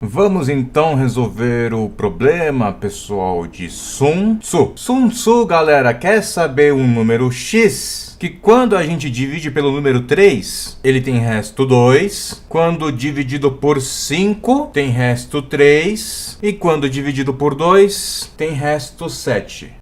Vamos então resolver o problema, pessoal, de Sun Tzu. Sun Tzu, galera, quer saber um número x que quando a gente divide pelo número 3, ele tem resto 2, quando dividido por 5, tem resto 3, e quando dividido por 2, tem resto 7.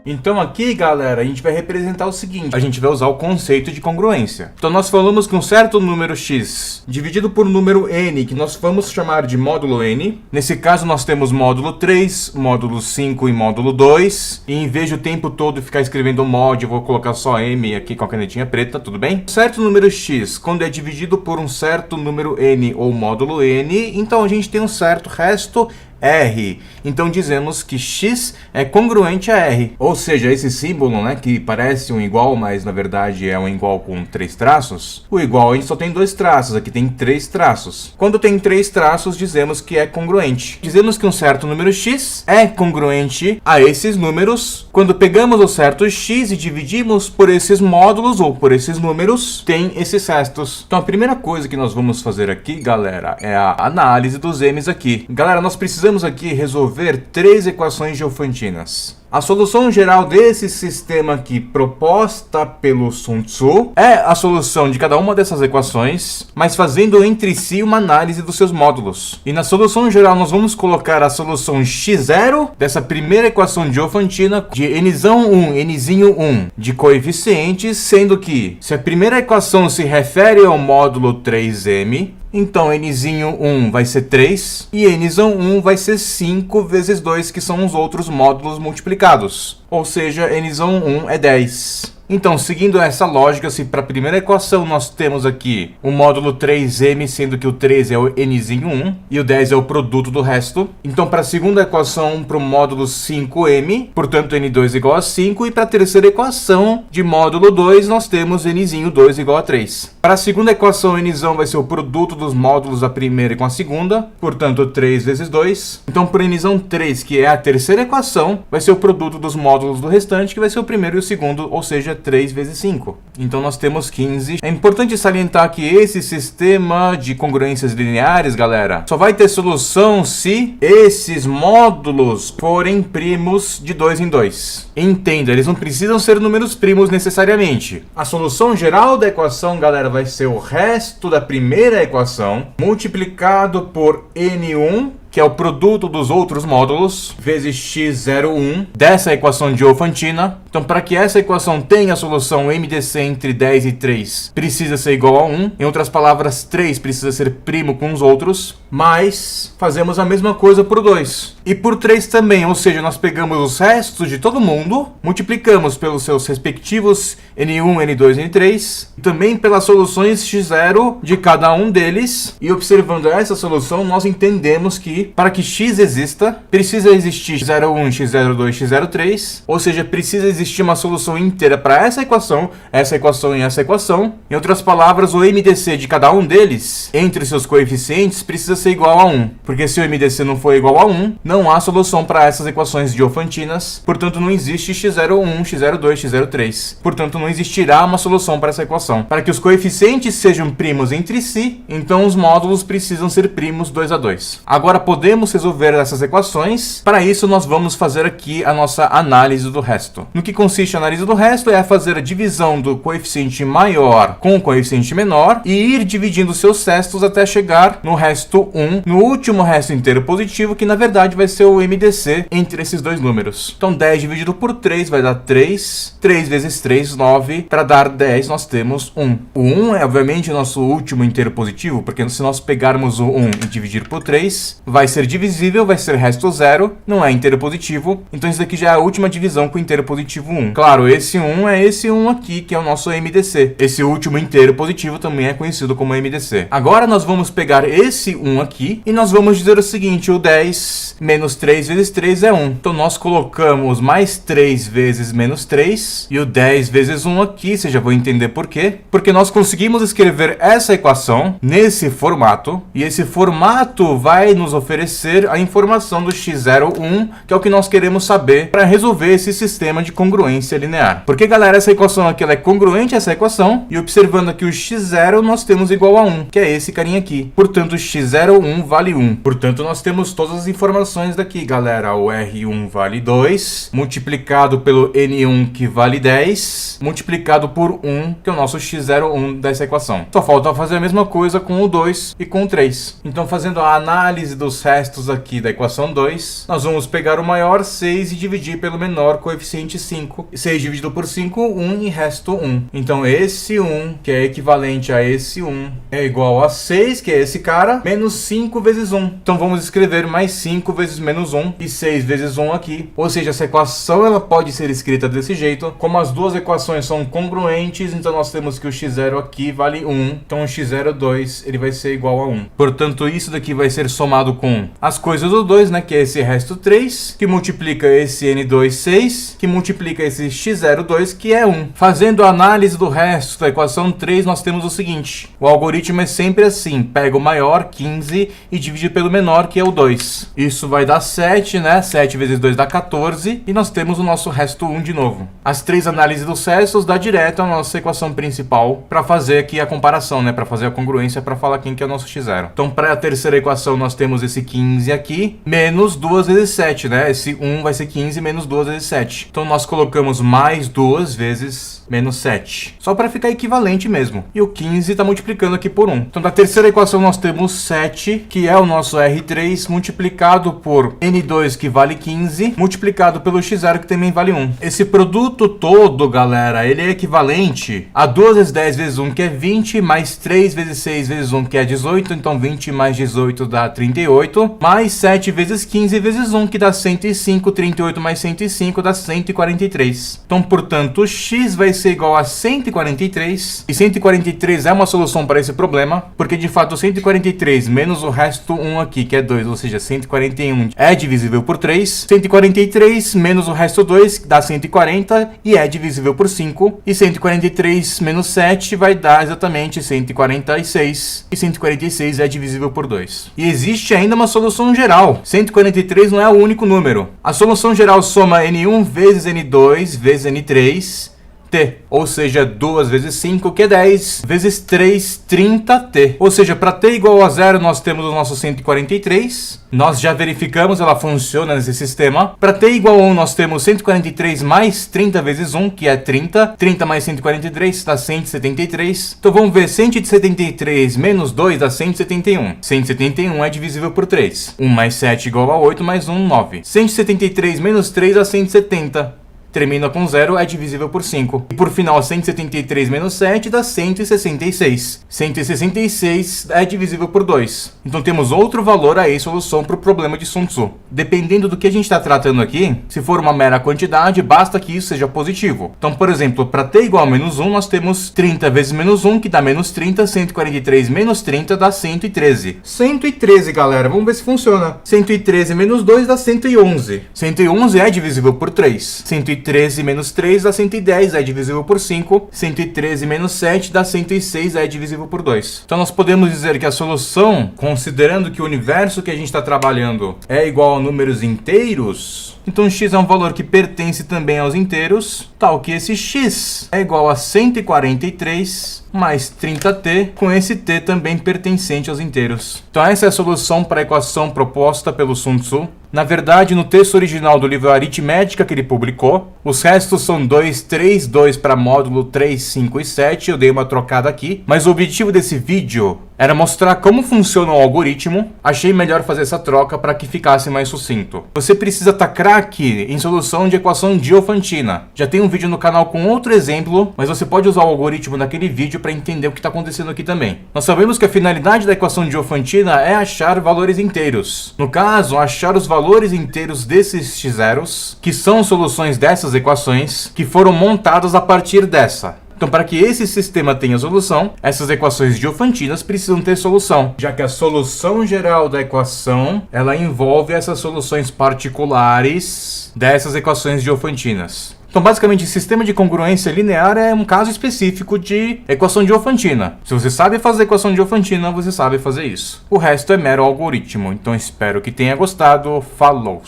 Então aqui, galera, a gente vai representar o seguinte: a gente vai usar o conceito de congruência. Então nós falamos que um certo número x dividido por um número n, que nós vamos chamar de módulo n. Nesse caso nós temos módulo 3, módulo 5 e módulo 2. E em vez de o tempo todo ficar escrevendo mod, eu vou colocar só m aqui com a canetinha preta, tudo bem? Um certo número x, quando é dividido por um certo número n ou módulo n, então a gente tem um certo resto R. Então dizemos que x é congruente a R. Ou seja, esse símbolo, né, que parece um igual, mas na verdade é um igual com 3 traços. O igual a gente só tem 2 traços, aqui tem 3 traços. Quando tem 3 traços, dizemos que é congruente. Dizemos que um certo número x é congruente a esses números. Quando pegamos o certo x e dividimos por esses módulos ou por esses números, tem esses restos. Então a primeira coisa que nós vamos fazer aqui, galera, é a análise dos m's aqui. Galera, nós precisamos aqui resolver 3 equações diofantinas. A solução geral desse sistema aqui proposta pelo Sun Tzu é a solução de cada uma dessas equações, mas fazendo entre si uma análise dos seus módulos. E na solução geral nós vamos colocar a solução x0 dessa primeira equação diofantina de nzão 1, nzinho 1 de coeficientes, sendo que se a primeira equação se refere ao módulo 3m, então nzinho 1 vai ser 3 e nzão 1 vai ser 5 vezes 2, que são os outros módulos multiplicados. Ou seja, nzão 1 é 10. Então, seguindo essa lógica, se para a primeira equação nós temos aqui o módulo 3m, sendo que o 3 é o nzinho 1 e o 10 é o produto do resto. Então, para a segunda equação, para o módulo 5m, portanto, n2 igual a 5. E para a terceira equação de módulo 2, nós temos nzinho 2 igual a 3. Para a segunda equação, nzão vai ser o produto dos módulos da primeira com a segunda, portanto, 3 vezes 2. Então, para nzão 3, que é a terceira equação, vai ser o produto dos módulos do restante, que vai ser o primeiro e o segundo, ou seja, 3 vezes 5. Então nós temos 15. É importante salientar que esse sistema de congruências lineares, galera, só vai ter solução se esses módulos forem primos de 2 em 2. Entenda, eles não precisam ser números primos necessariamente. A solução geral da equação, galera, vai ser o resto da primeira equação multiplicado por n1, que é o produto dos outros módulos, vezes x01 dessa equação diofantina. Então, para que essa equação tenha a solução MDC entre 10 e 3, precisa ser igual a 1. Em outras palavras, 3 precisa ser primo com os outros, mas fazemos a mesma coisa por 2. E por 3 também, ou seja, nós pegamos os restos de todo mundo, multiplicamos pelos seus respectivos N1, N2, N3, e também pelas soluções x0 de cada um deles. E observando essa solução, nós entendemos que para que x exista, precisa existir x01, x02, x03, ou seja, precisa existir uma solução inteira para essa equação e essa equação. Em outras palavras, o MDC de cada um deles, entre seus coeficientes, precisa ser igual a 1. Porque se o MDC não for igual a 1, não há solução para essas equações diofantinas, portanto não existe x01, x02, x03. Portanto, não existirá uma solução para essa equação. Para que os coeficientes sejam primos entre si, então os módulos precisam ser primos 2 a 2. Agora, podemos resolver essas equações. Para isso, nós vamos fazer aqui a nossa análise do resto. No que consiste a análise do resto é fazer a divisão do coeficiente maior com o coeficiente menor e ir dividindo seus restos até chegar no resto 1, no último resto inteiro positivo, que na verdade vai ser o MDC entre esses dois números. Então 10 dividido por 3 vai dar 3, 3 vezes 3, 9, para dar 10 nós temos 1. O 1 é obviamente o nosso último inteiro positivo, porque se nós pegarmos o 1 e dividir por 3, vai ser divisível, vai ser resto 0, não é inteiro positivo, então isso daqui já é a última divisão com inteiro positivo 1. Claro, esse 1 é esse 1 aqui, que é o nosso MDC. Esse último inteiro positivo também é conhecido como MDC. Agora nós vamos pegar esse 1 1 aqui. E nós vamos dizer o seguinte, o 10 menos 3 vezes 3 é 1. Então nós colocamos mais 3 vezes menos 3 e o 10 vezes 1 aqui, você já vai entender por quê. Porque nós conseguimos escrever essa equação nesse formato, e esse formato vai nos oferecer a informação do x01, que é o que nós queremos saber para resolver esse sistema de congruência linear. Porque, galera, essa equação aqui ela é congruente a essa equação, e observando aqui o x0, nós temos igual a 1, que é esse carinha aqui. Portanto, x01 vale 1. Portanto, nós temos todas as informações daqui, galera. O R1 vale 2, multiplicado pelo N1, que vale 10, multiplicado por 1, que é o nosso x01 dessa equação. Só falta fazer a mesma coisa com o 2 e com o 3. Então, fazendo a análise dos restos aqui da equação 2, nós vamos pegar o maior 6 e dividir pelo menor coeficiente 5. 6 dividido por 5, 1 e resto 1. Então, esse 1, que é equivalente a esse 1, é igual a 6, que é esse cara, menos 5 vezes 1. Então, vamos escrever mais 5 vezes menos 1 e 6 vezes 1 aqui. Ou seja, essa equação ela pode ser escrita desse jeito. Como as duas equações são congruentes, então nós temos que o x0 aqui vale 1. Então, o x02 ele vai ser igual a 1. Portanto, isso daqui vai ser somado com as coisas do 2, né? Que é esse resto 3, que multiplica esse n2, 6, que multiplica esse x02, que é 1. Fazendo a análise do resto da equação 3, nós temos o seguinte. O algoritmo é sempre assim. Pega o maior, 15, e divide pelo menor, que é o 2. Isso vai dar 7, né? 7 vezes 2 dá 14, e nós temos o nosso resto 1 de novo. As três análises dos restos dá direto a nossa equação principal para fazer aqui a comparação, né? Para fazer a congruência, para falar quem que é o nosso x0. Então, para a terceira equação, nós temos esse 15 aqui, menos 2 vezes 7, né? Esse 1 vai ser 15 menos 2 vezes 7. Então, nós colocamos mais 2 vezes menos 7. Só para ficar equivalente mesmo. E o 15 está multiplicando aqui por 1. Então, da terceira equação, nós temos 7, que é o nosso R3, multiplicado por N2, que vale 15, multiplicado pelo x0, que também vale 1. Esse produto todo, galera, ele é equivalente a 2 vezes 10 vezes 1, que é 20, mais 3 vezes 6 vezes 1, que é 18. Então, 20 mais 18 dá 38, mais 7 vezes 15 vezes 1, que dá 105. 38 mais 105 dá 143. Então, portanto, x vai ser igual a 143, e 143 é uma solução para esse problema, porque de fato 143 menos o resto 1 aqui, que é 2, ou seja, 141 é divisível por 3, 143 menos o resto 2 dá 140 e é divisível por 5, e 143 menos 7 vai dar exatamente 146, e 146 é divisível por 2. E existe ainda uma solução geral. 143 não é o único número. A solução geral soma N1 vezes N2 vezes N3, T, ou seja, 2 vezes 5, que é 10, vezes 3, 30t. Ou seja, para t igual a 0, nós temos o nosso 143. Nós já verificamos, ela funciona nesse sistema. Para t igual a 1, nós temos 143 mais 30 vezes 1, que é 30. 30 mais 143 dá 173. Então vamos ver, 173 menos 2 dá 171. 171 é divisível por 3. 1 mais 7 igual a 8, mais 1, 9. 173 menos 3 dá 170. Termina com 0, é divisível por 5. E por final, 173 menos 7 dá 166. 166 é divisível por 2. Então temos outro valor aí, solução para o problema de Sun Tzu. Dependendo do que a gente está tratando aqui, se for uma mera quantidade, basta que isso seja positivo. Então, por exemplo, para t igual a menos 1, nós temos 30 vezes menos 1, que dá menos 30. 143 menos 30 dá 113. 113, galera, vamos ver se funciona. 113 menos 2 dá 111. 111 é divisível por 3. 113 menos 3 dá 110, é divisível por 5. 113 menos 7 dá 106, é divisível por 2. Então nós podemos dizer que a solução, considerando que o universo que a gente está trabalhando é igual a números inteiros, então x é um valor que pertence também aos inteiros, tal que esse x é igual a 143 mais 30t, com esse t também pertencente aos inteiros. Então essa é a solução para a equação proposta pelo Sun Tzu. Na verdade, no texto original do livro Aritmética que ele publicou, os restos são 2, 3, 2 para módulo 3, 5 e 7. Eu dei uma trocada aqui, mas o objetivo desse vídeo era mostrar como funciona o algoritmo. Achei melhor fazer essa troca para que ficasse mais sucinto. Você precisa estar craque em solução de equação diofantina. Já tem um vídeo no canal com outro exemplo, mas você pode usar o algoritmo daquele vídeo para entender o que está acontecendo aqui também. Nós sabemos que a finalidade da equação diofantina é achar valores inteiros. No caso, achar os valores inteiros desses x0s, que são soluções dessas equações, que foram montadas a partir dessa. Então, para que esse sistema tenha solução, essas equações diofantinas precisam ter solução, já que a solução geral da equação, ela envolve essas soluções particulares dessas equações diofantinas. Então, basicamente, sistema de congruência linear é um caso específico de equação diofantina. Se você sabe fazer equação diofantina, você sabe fazer isso. O resto é mero algoritmo. Então, espero que tenha gostado. Falou!